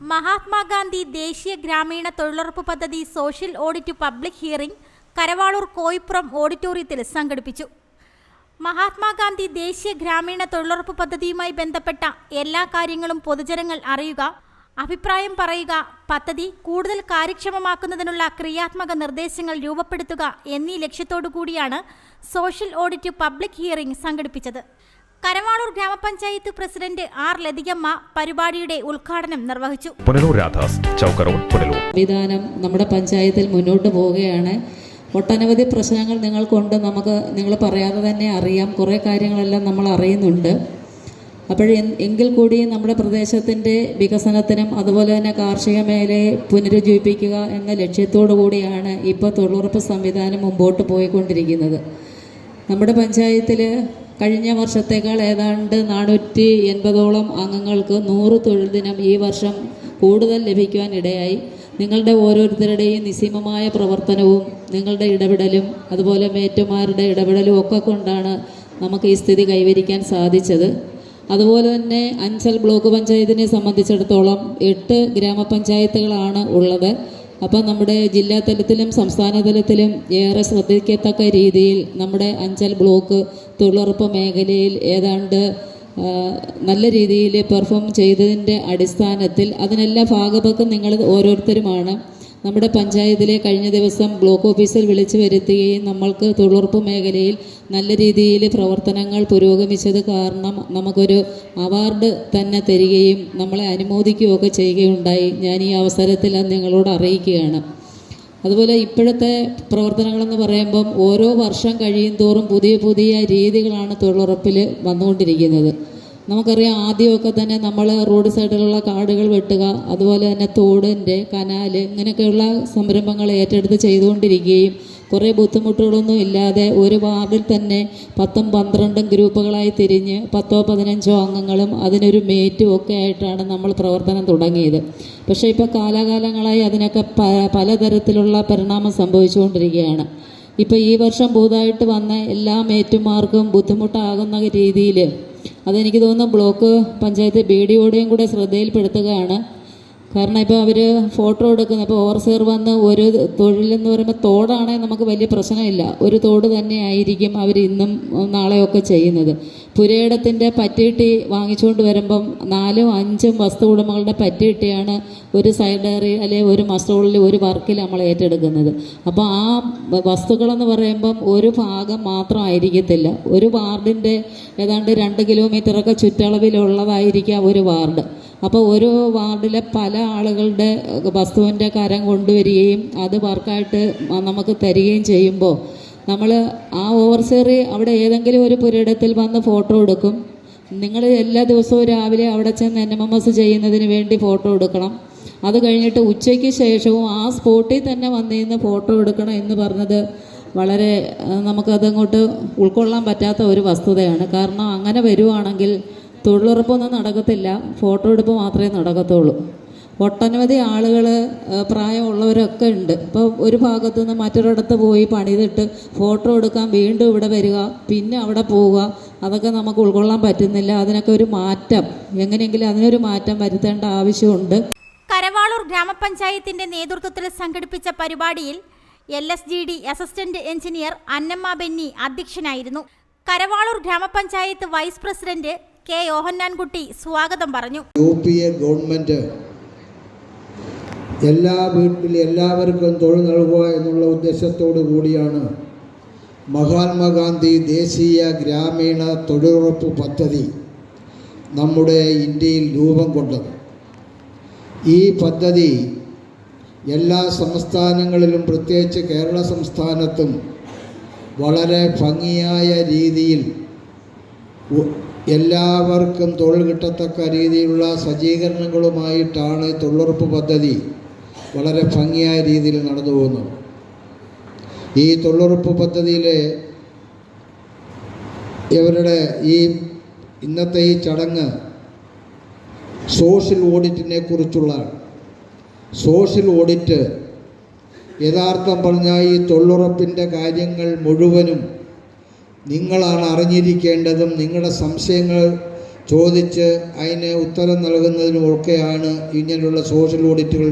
മഹാത്മാഗാന്ധി ദേശീയ ഗ്രാമീണ തൊഴിലുറപ്പ് പദ്ധതി social audit public hearing Karavalur Koippuram ഓഡിറ്റോറിയത്തിൽ സംഘടിപ്പിച്ചു. മഹാത്മാഗാന്ധി ദേശീയ ഗ്രാമീണ തൊഴിലുറപ്പ് പദ്ധതിയുമായി ബന്ധപ്പെട്ട എല്ലാ കാര്യങ്ങളും പൊതുജനങ്ങൾ അറിയുക, അഭിപ്രായം പറയുക, പദ്ധതി കൂടുതൽ കാര്യക്ഷമമാക്കുന്നതിനുള്ള ക്രിയാത്മക നിർദ്ദേശങ്ങൾ രൂപപ്പെടുത്തുക എന്നീ ലക്ഷ്യത്തോടു കൂടിയാണ് സോഷ്യൽ ഓഡിറ്റ് പബ്ലിക് ഹിയറിംഗ് സംഘടിപ്പിച്ചത്. കരവാളൂർ ഗ്രാമപഞ്ചായത്ത് പ്രസിഡന്റ് ആർ ലതികമ്മ പരിപാടിയുടെ ഉദ്ഘാടനം നിർവഹിച്ചു. സംവിധാനം നമ്മുടെ പഞ്ചായത്തിൽ മുന്നോട്ട് പോവുകയാണ്. ഒട്ടനവധി പ്രശ്നങ്ങൾ നിങ്ങൾക്കുണ്ട്, നിങ്ങൾ പറയാതെ തന്നെ അറിയാം. കുറേ കാര്യങ്ങളെല്ലാം നമ്മൾ അറിയുന്നുണ്ട്. എങ്കിൽ കൂടി നമ്മുടെ പ്രദേശത്തിൻ്റെ വികസനത്തിനും അതുപോലെ തന്നെ കാർഷിക മേഖലയെ പുനരുജ്ജീവിപ്പിക്കുക എന്ന ലക്ഷ്യത്തോടു കൂടിയാണ് ഇപ്പോൾ തൊഴിലുറപ്പ് സംവിധാനം മുമ്പോട്ട് പോയിക്കൊണ്ടിരിക്കുന്നത്. നമ്മുടെ പഞ്ചായത്തിൽ കഴിഞ്ഞ വർഷത്തേക്കാൾ ഏതാണ്ട് 480ഓളം അംഗങ്ങൾക്ക് 100 തൊഴിൽ ദിനം ഈ വർഷം കൂടുതൽ ലഭിക്കുവാനിടയായി. നിങ്ങളുടെ ഓരോരുത്തരുടെയും നിസ്സീമമായ പ്രവർത്തനവും നിങ്ങളുടെ ഇടപെടലും അതുപോലെ മേറ്റുമാരുടെ ഇടപെടലും ഒക്കെ കൊണ്ടാണ് നമുക്ക് ഈ സ്ഥിതി കൈവരിക്കാൻ സാധിച്ചത്. അതുപോലെ തന്നെ അഞ്ചൽ ബ്ലോക്ക് പഞ്ചായത്തിനെ സംബന്ധിച്ചിടത്തോളം 8 ഗ്രാമപഞ്ചായത്തുകളാണ് ഉള്ളത്. അപ്പോൾ നമ്മുടെ ജില്ലാ തലത്തിലും സംസ്ഥാന തലത്തിലും ഏറെ ശ്രദ്ധിക്കത്തക്ക രീതിയിൽ നമ്മുടെ അഞ്ചൽ ബ്ലോക്ക് തൊഴിലുറപ്പ് മേഖലയിൽ ഏതാണ്ട് നല്ല രീതിയിൽ പെർഫോം ചെയ്തതിൻ്റെ അടിസ്ഥാനത്തിൽ അതിനെല്ലാം ഭാഗപക്കം നിങ്ങൾ ഓരോരുത്തരുമാണ്. നമ്മുടെ പഞ്ചായത്തിലെ കഴിഞ്ഞ ദിവസം ബ്ലോക്ക് ഓഫീസിൽ വിളിച്ചു വരുത്തുകയും നമ്മൾക്ക് തൊഴിലുറപ്പ് മേഖലയിൽ നല്ല രീതിയിൽ പ്രവർത്തനങ്ങൾ പുരോഗമിച്ചത് കാരണം നമുക്കൊരു അവാർഡ് തന്നെ തരികയും നമ്മളെ അനുമോദിക്കുകയൊക്കെ ചെയ്യുകയുണ്ടായി. ഞാൻ ഈ അവസരത്തിൽ അത് നിങ്ങളോട് അറിയിക്കുകയാണ്. അതുപോലെ ഇപ്പോഴത്തെ പ്രവർത്തനങ്ങളെന്ന് പറയുമ്പം ഓരോ വർഷം കഴിയും തോറും പുതിയ പുതിയ രീതികളാണ് തൊഴിലുറപ്പിൽ വന്നുകൊണ്ടിരിക്കുന്നത്. നമുക്കറിയാം, ആദ്യമൊക്കെ തന്നെ നമ്മൾ റോഡ് സൈഡിലുള്ള കാടുകൾ വെട്ടുക, അതുപോലെ തന്നെ തോടിൻ്റെ കനാല് ഇങ്ങനെയൊക്കെയുള്ള സംരംഭങ്ങൾ ഏറ്റെടുത്ത് ചെയ്തുകൊണ്ടിരിക്കുകയും കുറേ ബുദ്ധിമുട്ടുകളൊന്നും ഇല്ലാതെ ഒരു വാർഡിൽ തന്നെ 10-12 ഗ്രൂപ്പുകളായി തിരിഞ്ഞ് 10-15 അംഗങ്ങളും അതിനൊരു മേറ്റും ഒക്കെ ആയിട്ടാണ് നമ്മൾ പ്രവർത്തനം തുടങ്ങിയത്. പക്ഷേ ഇപ്പോൾ കാലാകാലങ്ങളായി അതിനൊക്കെ പലതരത്തിലുള്ള പരിണാമം സംഭവിച്ചുകൊണ്ടിരിക്കുകയാണ്. ഇപ്പോൾ ഈ വർഷം പുതുതായിട്ട് വന്ന എല്ലാ മേറ്റുമാർക്കും ബുദ്ധിമുട്ടാകുന്ന രീതിയിൽ അതെനിക്ക് തോന്നുന്നു ബ്ലോക്ക് പഞ്ചായത്ത് BDOയുടെയും കൂടെ ശ്രദ്ധയിൽപ്പെടുത്തുകയാണ്. കാരണം ഇപ്പോൾ അവർ ഫോട്ടോ എടുക്കുന്ന ഇപ്പോൾ ഓവർസിയർ വന്ന് ഒരു തൊഴിലെന്ന് പറയുമ്പോൾ തോടാണെങ്കിൽ നമുക്ക് വലിയ പ്രശ്നമില്ല, ഒരു തോട് തന്നെ ആയിരിക്കും അവർ ഇന്നും നാളെയൊക്കെ ചെയ്യുന്നത്. പുരയിടത്തിൻ്റെ പറ്റിയിട്ടി വാങ്ങിച്ചുകൊണ്ട് വരുമ്പം 4-5 വസ്തു ഉടമകളുടെ പറ്റിയിട്ടിയാണ് ഒരു സൈഡ് ഡയറി അല്ലെങ്കിൽ ഒരു മസ്റ്റോളിൽ ഒരു വർക്കിൽ നമ്മൾ ഏറ്റെടുക്കുന്നത്. അപ്പോൾ ആ വസ്തുക്കളെന്ന് പറയുമ്പം ഒരു ഭാഗം മാത്രമായിരിക്കത്തില്ല. ഒരു വാർഡിൻ്റെ ഏതാണ്ട് 2 കിലോമീറ്ററൊക്കെ ചുറ്റളവിലുള്ളതായിരിക്കാം ഒരു വാർഡ്. അപ്പോൾ ഒരു വാർഡിലെ പല ആളുകളുടെ വസ്തുവിൻ്റെ കരം കൊണ്ടുവരികയും അത് വർക്കായിട്ട് നമുക്ക് തരികയും ചെയ്യുമ്പോൾ നമ്മൾ ആ ഓവർസിയർ അവിടെ ഏതെങ്കിലും ഒരു പുരയിടത്തിൽ വന്ന് ഫോട്ടോ എടുക്കും. നിങ്ങൾ എല്ലാ ദിവസവും രാവിലെ അവിടെ ചെന്ന് NMMS ചെയ്യുന്നതിന് വേണ്ടി ഫോട്ടോ എടുക്കണം. അത് കഴിഞ്ഞിട്ട് ഉച്ചയ്ക്ക് ശേഷവും ആ സ്പോട്ടിൽ തന്നെ വന്നിരുന്ന് ഫോട്ടോ എടുക്കണം എന്ന് പറഞ്ഞത് വളരെ നമുക്കതങ്ങോട്ട് ഉൾക്കൊള്ളാൻ പറ്റാത്ത ഒരു വസ്തുതയാണ്. കാരണം അങ്ങനെ വരുവാണെങ്കിൽ തൊഴിലുറപ്പൊന്നും നടക്കത്തില്ല, ഫോട്ടോ എടുപ്പ് മാത്രമേ നടക്കത്തുള്ളൂ. ഒട്ടനവധി ആളുകൾ പ്രായമുള്ളവരൊക്കെ ഉണ്ട്. ഇപ്പോൾ ഒരു ഭാഗത്തു നിന്ന് മറ്റൊരിടത്ത് പോയി പണിതിട്ട് ഫോട്ടോ എടുക്കാൻ വീണ്ടും ഇവിടെ വരിക, പിന്നെ അവിടെ പോവുക, അതൊക്കെ നമുക്ക് ഉൾക്കൊള്ളാൻ പറ്റുന്നില്ല. അതിനൊക്കെ ഒരു മാറ്റം, എങ്ങനെയെങ്കിലും അതിനൊരു മാറ്റം വരുത്തേണ്ട ആവശ്യമുണ്ട്. കരവാളൂർ ഗ്രാമപഞ്ചായത്തിന്റെ നേതൃത്വത്തിൽ സംഘടിപ്പിച്ച പരിപാടിയിൽ LSGD assistant engineer Annamma Benny അധ്യക്ഷനായിരുന്നു. കരവാളൂർ ഗ്രാമപഞ്ചായത്ത് വൈസ് പ്രസിഡന്റ് K. യോഹന്നാൻകുട്ടി സ്വാഗതം പറഞ്ഞു. UPA ഗവൺമെൻറ് എല്ലാ വീട്ടിലും എല്ലാവർക്കും തൊഴിൽ നൽകുക എന്നുള്ള ഉദ്ദേശത്തോടു കൂടിയാണ് മഹാത്മാഗാന്ധി ദേശീയ ഗ്രാമീണ തൊഴിലുറപ്പ് പദ്ധതി നമ്മുടെ ഇന്ത്യയിൽ രൂപം കൊണ്ടത്. ഈ പദ്ധതി എല്ലാ സംസ്ഥാനങ്ങളിലും പ്രത്യേകിച്ച് കേരള സംസ്ഥാനത്തും വളരെ ഭംഗിയായ രീതിയിൽ എല്ലാവർക്കും തൊഴിൽ കിട്ടത്തക്ക രീതിയിലുള്ള സജ്ജീകരണങ്ങളുമായിട്ടാണ് തൊഴിലുറപ്പ് പദ്ധതി വളരെ ഭംഗിയായ രീതിയിൽ നടന്നു പോകുന്നത്. ഈ തൊഴിലുറപ്പ് പദ്ധതിയിൽ ഇവരുടെ ഇന്നത്തെ ഈ ചടങ്ങ് സോഷ്യൽ ഓഡിറ്റിനെ കുറിച്ചുള്ളതാണ്. സോഷ്യൽ ഓഡിറ്റ് യഥാർത്ഥം പറഞ്ഞാൽ ഈ തൊഴിലുറപ്പിൻ്റെ കാര്യങ്ങൾ മുഴുവനും നിങ്ങളാണ് അറിഞ്ഞിരിക്കേണ്ടതും നിങ്ങളുടെ സംശയങ്ങൾ ചോദിച്ച് അതിന് ഉത്തരം നൽകുന്നതിനുമൊക്കെയാണ് ഇങ്ങനെയുള്ള സോഷ്യൽ ഓഡിറ്റുകൾ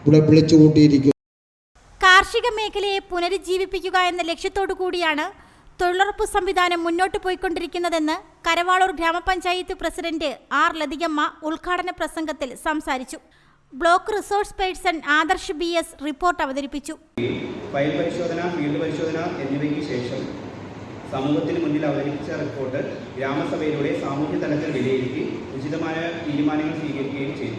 ഇവിടെ വിളിച്ചു കൂട്ടിയിരിക്കുന്നത്. കാർഷിക മേഖലയെ പുനരുജ്ജീവിപ്പിക്കുക എന്ന ലക്ഷ്യത്തോടു കൂടിയാണ് തൊഴിലുറപ്പ് സംവിധാനം മുന്നോട്ട് പോയിക്കൊണ്ടിരിക്കുന്നതെന്ന് കരവാളൂർ ഗ്രാമപഞ്ചായത്ത് പ്രസിഡന്റ് ആർ ലതികമ്മ ഉദ്ഘാടന പ്രസംഗത്തിൽ സംസാരിച്ചു. Block resource person Adarsh BS report അവതരിപ്പിച്ചു. ഫയൽ പരിശോധന, ഫീൽഡ് പരിശോധന എന്നിവയ്ക്ക് ശേഷം സമൂഹത്തിന് മുന്നിൽ അവതരിപ്പിച്ച റിപ്പോർട്ട് ഗ്രാമസഭയിലൂടെ സാമൂഹ്യ തലത്തിൽ വിലയിരുത്തി ഉചിതമായ തീരുമാനങ്ങൾ സ്വീകരിക്കുകയും ചെയ്തു.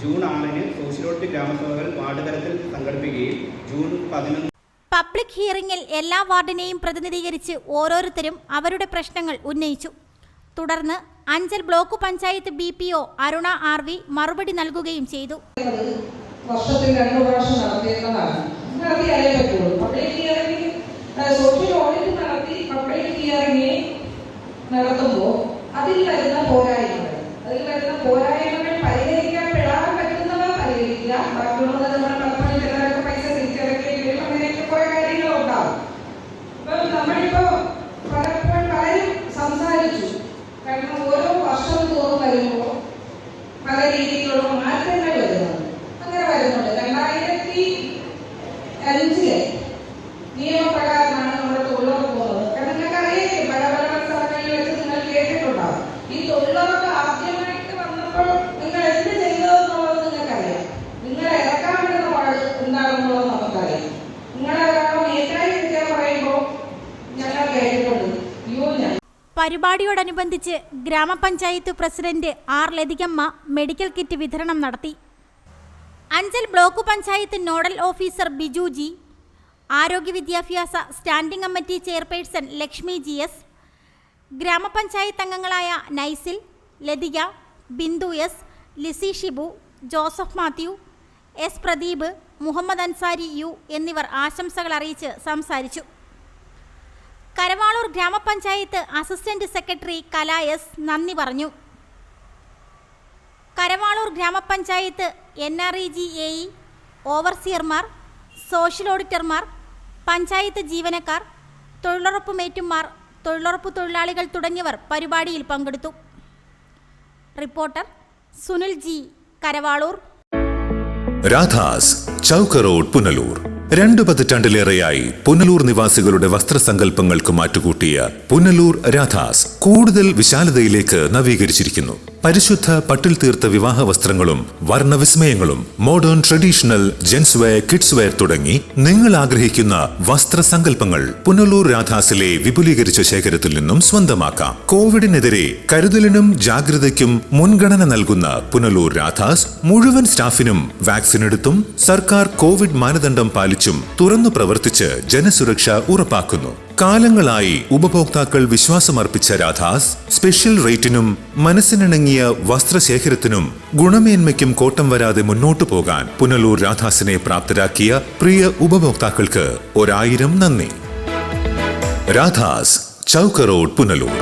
ജൂൺ 6-ന് സോഷ്യൽ ഓഡിറ്റ് ഗ്രാമസഭകൾ വാർഡ് തലത്തിൽ സംഘടിപ്പിക്കുകയും ജൂൺ 11 പബ്ലിക് ഹിയറിംഗിൽ എല്ലാ വാർഡിനെയും പ്രതിനിധീകരിച്ച് ഓരോരുത്തരും അവരുടെ പ്രശ്നങ്ങൾ ഉന്നയിച്ചു. തുടർന്ന് Anchal block panchayat BPO Aruna RV മറുപടി നൽകുകയും ചെയ്തു. വർഷത്തിൽ 2 പ്രാവശ്യം നടത്തേണ്ടതാണ്. നടത്തിയാലേ പറ്റുള്ളൂ. പബ്ലിക് ഹിയറിംഗ് സോഷ്യൽ ഓഡിറ്റ് നടത്തി പബ്ലിക് ഹിയറിംഗ് നടത്തുമ്പോൾ അതിൽ വരുന്ന പോരായ്മകൾ പരിഹരിക്കപ്പെടാൻ പറ്റുന്നവ പരിഹരിക്കുക. ബാക്കിയുള്ളത് നമ്മുടെ കമ്പനി ചിലരൊക്കെ പൈസ തിരിച്ചടക്കേണ്ടി വരും. അങ്ങനെയൊക്കെ കുറെ കാര്യങ്ങളുണ്ടാവും. അപ്പം നമ്മളിപ്പോ പലരും സംസാരിച്ചു. കാരണം ഓരോ വർഷവും തോറും വരുമ്പോൾ പല രീതിയിലുള്ള മാറ്റങ്ങൾ വരുന്നുണ്ട്. അങ്ങനെ വരുന്നുണ്ട്. 2005 നിയമപ്രകാരമാണ് നമ്മുടെ തൊഴിലുറപ്പ് പോകുന്നത്. കാരണം നിങ്ങൾക്ക് അറിയാം, പല സ്ഥലങ്ങളിൽ വെച്ച് നിങ്ങൾ കേട്ടിട്ടുണ്ടാവും. ഈ തൊഴിലുറപ്പ് ആദ്യമായിട്ട് വന്നപ്പോൾ നിങ്ങൾ എന്ത് ചെയ്തതെന്നുള്ളത് നിങ്ങൾക്കറിയാം. നിങ്ങളെ ഇറക്കാൻ വരുന്ന പാട് എന്താണെന്നുള്ളത് നമുക്കറിയാം. നിങ്ങളെ ഏറ്റായി വെക്കാൻ പറയുമ്പോൾ ഞങ്ങൾ കേട്ടിട്ടുണ്ട്. പരിപാടിയോടനുബന്ധിച്ച് ഗ്രാമപഞ്ചായത്ത് president R Lathikamma medical kit വിതരണം നടത്തി. Anchal block panchayat nodal officer Biju G, ആരോഗ്യ വിദ്യാഭ്യാസ standing committee chairperson Lakshmi GS, ഗ്രാമപഞ്ചായത്ത് അംഗങ്ങളായ Naisil, Lathika, Bindu S, Lissy Shibu, Joseph Mathew, S Pradeep, Muhammad Ansari U എന്നിവർ ആശംസകൾ അറിയിച്ച് സംസാരിച്ചു. കരവാളൂർ ഗ്രാമപഞ്ചായത്ത് അസിസ്റ്റന്റ് സെക്രട്ടറി കല S നന്ദി പറഞ്ഞു. കരവാളൂർ ഗ്രാമപഞ്ചായത്ത് NREG AE, ഓവർസിയർമാർ, സോഷ്യൽ ഓഡിറ്റർമാർ, പഞ്ചായത്ത് ജീവനക്കാർ, തൊഴിലുറപ്പ് മേറ്റുമാർ, തൊഴിലുറപ്പ് തൊഴിലാളികൾ തുടങ്ങിയവർ പരിപാടിയിൽ പങ്കെടുത്തു. Reporter Sunil G, Karavalur. Radhas, Chowk road, Punalur. 2 പതിറ്റാണ്ടിലേറെയായി പുനലൂർ നിവാസികളുടെ വസ്ത്രസങ്കല്പങ്ങൾക്ക് മാറ്റുകൂട്ടിയ പുനലൂർ രാധാസ് കൂടുതൽ വിശാലതയിലേക്ക് നവീകരിച്ചിരിക്കുന്നു. പരിശുദ്ധ പട്ടിൽ തീർത്ത വിവാഹ വസ്ത്രങ്ങളും വർണ്ണവിസ്മയങ്ങളും modern traditional gents wear, kids wear തുടങ്ങി നിങ്ങൾ ആഗ്രഹിക്കുന്ന വസ്ത്രസങ്കല്പങ്ങൾ പുനലൂർ രാധാസിലെ വിപുലീകരിച്ച ശേഖരത്തിൽ നിന്നും സ്വന്തമാക്കാം. കോവിഡിനെതിരെ കരുതലിനും ജാഗ്രതയ്ക്കും മുൻഗണന നൽകുന്ന പുനലൂർ രാധാസ് മുഴുവൻ സ്റ്റാഫിനും വാക്സിൻ എടുത്തും സർക്കാർ കോവിഡ് മാനദണ്ഡം പാലിച്ചും തുറന്നു പ്രവർത്തിച്ച് ജനസുരക്ഷ ഉറപ്പാക്കുന്നു. കാലങ്ങളായി ഉപഭോക്താക്കൾ വിശ്വാസമർപ്പിച്ച രാധാസ് സ്പെഷ്യൽ റേറ്റിനും മനസ്സിനിണങ്ങിയ വസ്ത്രശേഖരത്തിനും ഗുണമേന്മയ്ക്കും കോട്ടം വരാതെ മുന്നോട്ടു പോകാൻ പുനലൂർ രാധാസിനെ പ്രാപ്തരാക്കിയ പ്രിയ ഉപഭോക്താക്കൾക്ക് 1000 നന്ദി. രാധാസ്, ചൗക്ക് റോഡ്, പുനലൂർ.